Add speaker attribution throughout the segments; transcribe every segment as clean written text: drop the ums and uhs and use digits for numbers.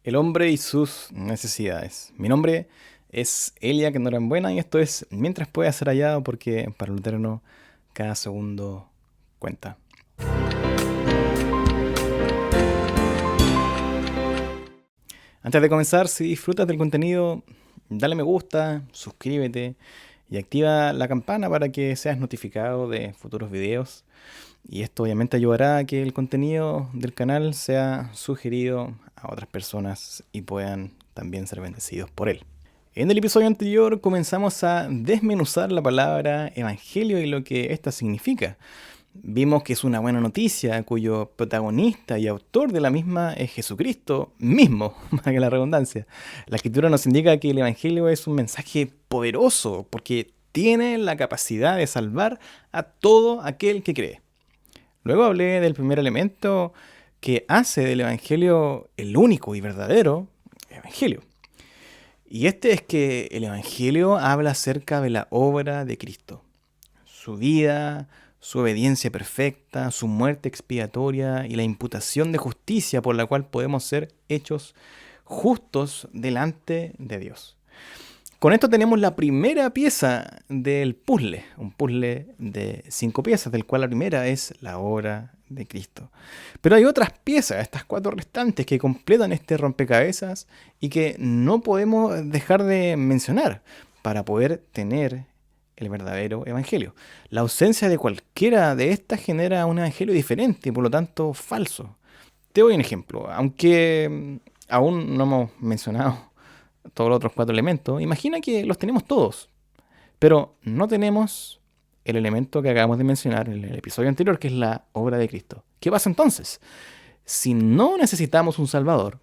Speaker 1: El hombre y sus necesidades. Mi nombre es Elia, que no eran buena, y esto es Mientras pueda ser hallado, porque para el Eterno cada segundo cuenta. Antes de comenzar, si disfrutas del contenido, dale me gusta, suscríbete y activa la campana para que seas notificado de futuros videos. Y esto obviamente ayudará a que el contenido del canal sea sugerido a otras personas y puedan también ser bendecidos por él. En el episodio anterior comenzamos a desmenuzar la palabra evangelio y lo que ésta significa. Vimos que es una buena noticia cuyo protagonista y autor de la misma es Jesucristo mismo, más que la redundancia. La escritura nos indica que el evangelio es un mensaje poderoso porque tiene la capacidad de salvar a todo aquel que cree. Luego hablé del primer elemento que hace del Evangelio el único y verdadero Evangelio. Y este es que el Evangelio habla acerca de la obra de Cristo. Su vida, su obediencia perfecta, su muerte expiatoria y la imputación de justicia por la cual podemos ser hechos justos delante de Dios. Con esto tenemos la primera pieza del puzzle, un puzzle de 5 piezas, del cual la primera es la obra de Cristo. Pero hay otras piezas, estas 4 restantes, que completan este rompecabezas y que no podemos dejar de mencionar para poder tener el verdadero evangelio. La ausencia de cualquiera de estas genera un evangelio diferente y por lo tanto falso. Te doy un ejemplo, aunque aún no hemos mencionado todos los otros 4 elementos, imagina que los tenemos todos, pero no tenemos el elemento que acabamos de mencionar en el episodio anterior, que es la obra de Cristo. ¿Qué pasa entonces? Si no necesitamos un Salvador,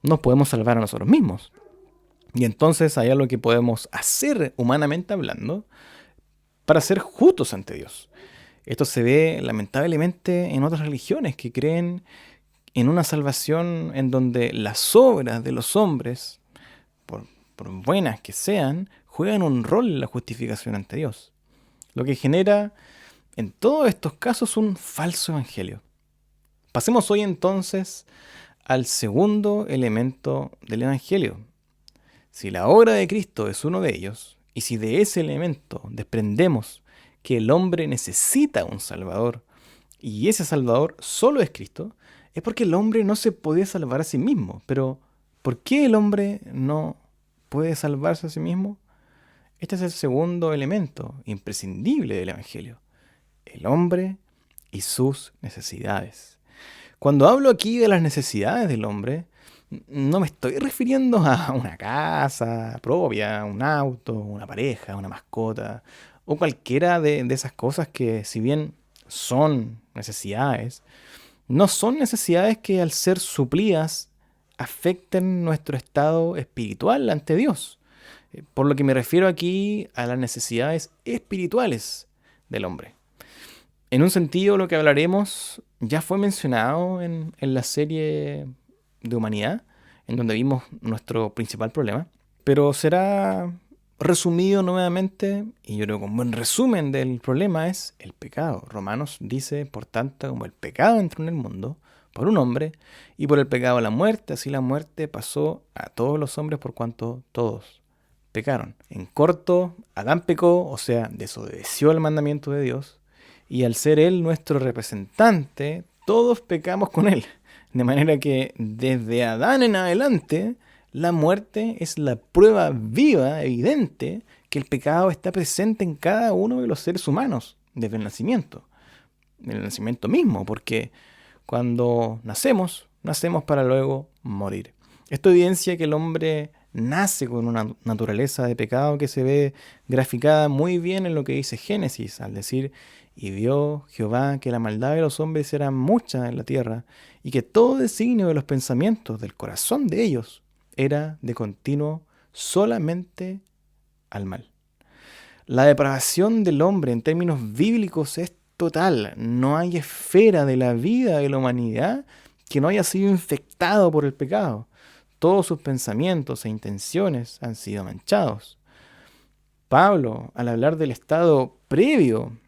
Speaker 1: nos podemos salvar a nosotros mismos. Y entonces hay algo que podemos hacer humanamente hablando para ser justos ante Dios. Esto se ve lamentablemente en otras religiones que creen en una salvación en donde las obras de los hombres, por buenas que sean, juegan un rol en la justificación ante Dios. Lo que genera en todos estos casos un falso evangelio. Pasemos hoy entonces al segundo elemento del evangelio. Si la obra de Cristo es uno de ellos, y si de ese elemento desprendemos que el hombre necesita un Salvador, y ese Salvador solo es Cristo, es porque el hombre no se puede salvar a sí mismo. Pero, ¿por qué el hombre no puede salvarse a sí mismo? Este es el segundo elemento imprescindible del Evangelio. El hombre y sus necesidades. Cuando hablo aquí de las necesidades del hombre, no me estoy refiriendo a una casa propia, un auto, una pareja, una mascota, o cualquiera de esas cosas que, si bien son necesidades, no son necesidades que al ser suplidas afecten nuestro estado espiritual ante Dios. Por lo que me refiero aquí a las necesidades espirituales del hombre. En un sentido, lo que hablaremos ya fue mencionado en la serie de humanidad, en donde vimos nuestro principal problema, pero será resumido nuevamente, y yo creo que un buen resumen del problema es el pecado. Romanos dice, por tanto, como el pecado entró en el mundo por un hombre, y por el pecado la muerte, así la muerte pasó a todos los hombres por cuanto todos pecaron. En corto, Adán pecó, o sea, desobedeció el mandamiento de Dios, y al ser él nuestro representante, todos pecamos con él. De manera que desde Adán en adelante, la muerte es la prueba viva, evidente, que el pecado está presente en cada uno de los seres humanos, desde el nacimiento mismo, porque cuando nacemos, nacemos para luego morir. Esto evidencia que el hombre nace con una naturaleza de pecado que se ve graficada muy bien en lo que dice Génesis, al decir, y vio Jehová que la maldad de los hombres era mucha en la tierra, y que todo designio de los pensamientos del corazón de ellos era de continuo solamente al mal. La depravación del hombre en términos bíblicos es total. No hay esfera de la vida de la humanidad que no haya sido infectado por el pecado. Todos sus pensamientos e intenciones han sido manchados. Pablo, al hablar del estado previo,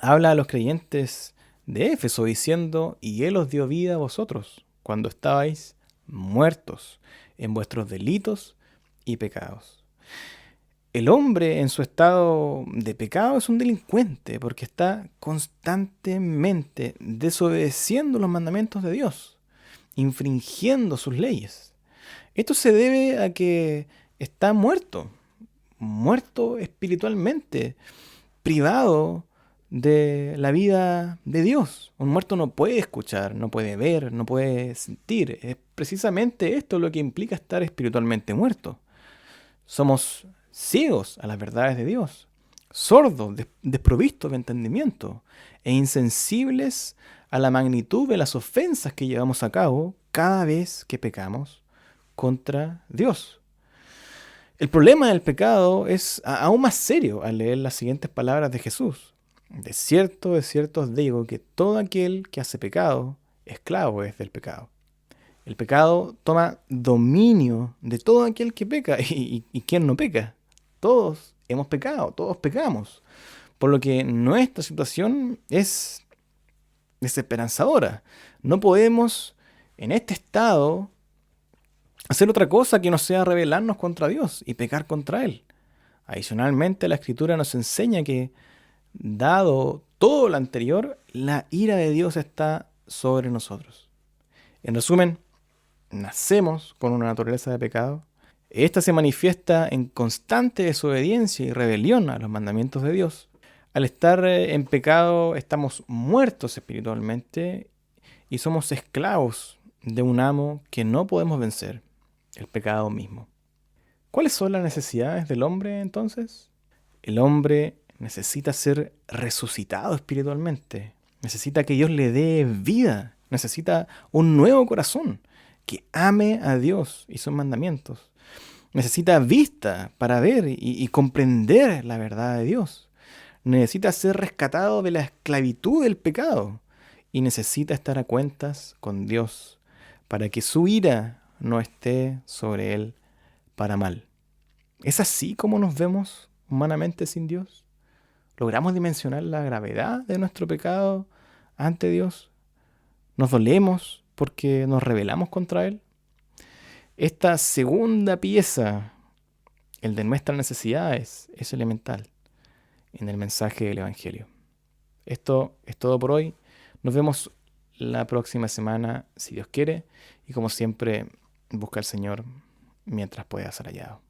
Speaker 1: habla a los creyentes de Éfeso diciendo, y Él os dio vida a vosotros cuando estabais muertos en vuestros delitos y pecados. El hombre en su estado de pecado es un delincuente porque está constantemente desobedeciendo los mandamientos de Dios, infringiendo sus leyes. Esto se debe a que está muerto espiritualmente, privado de la vida de Dios. Un muerto no puede escuchar, no puede ver, no puede sentir. Es precisamente esto lo que implica estar espiritualmente muerto. Somos ciegos a las verdades de Dios, sordos, desprovistos de entendimiento e insensibles a la magnitud de las ofensas que llevamos a cabo cada vez que pecamos contra Dios. El problema del pecado es aún más serio al leer las siguientes palabras de Jesús. De cierto os digo que todo aquel que hace pecado, esclavo es del pecado. El pecado toma dominio de todo aquel que peca. ¿Y quién no peca? Todos hemos pecado, todos pecamos. Por lo que nuestra situación es desesperanzadora. No podemos, en este estado, hacer otra cosa que no sea rebelarnos contra Dios y pecar contra Él. Adicionalmente, la Escritura nos enseña que, dado todo lo anterior, la ira de Dios está sobre nosotros. En resumen, nacemos con una naturaleza de pecado. Esta se manifiesta en constante desobediencia y rebelión a los mandamientos de Dios. Al estar en pecado, estamos muertos espiritualmente y somos esclavos de un amo que no podemos vencer, el pecado mismo. ¿Cuáles son las necesidades del hombre entonces? El hombre necesita ser resucitado espiritualmente. Necesita que Dios le dé vida. Necesita un nuevo corazón que ame a Dios y sus mandamientos. Necesita vista para ver y comprender la verdad de Dios. Necesita ser rescatado de la esclavitud del pecado. Y necesita estar a cuentas con Dios para que su ira no esté sobre él para mal. ¿Es así como nos vemos humanamente sin Dios? ¿Logramos dimensionar la gravedad de nuestro pecado ante Dios? ¿Nos dolemos porque nos rebelamos contra Él? Esta segunda pieza, el de nuestras necesidades, es elemental en el mensaje del Evangelio. Esto es todo por hoy. Nos vemos la próxima semana, si Dios quiere. Y como siempre, busca al Señor mientras pueda ser hallado.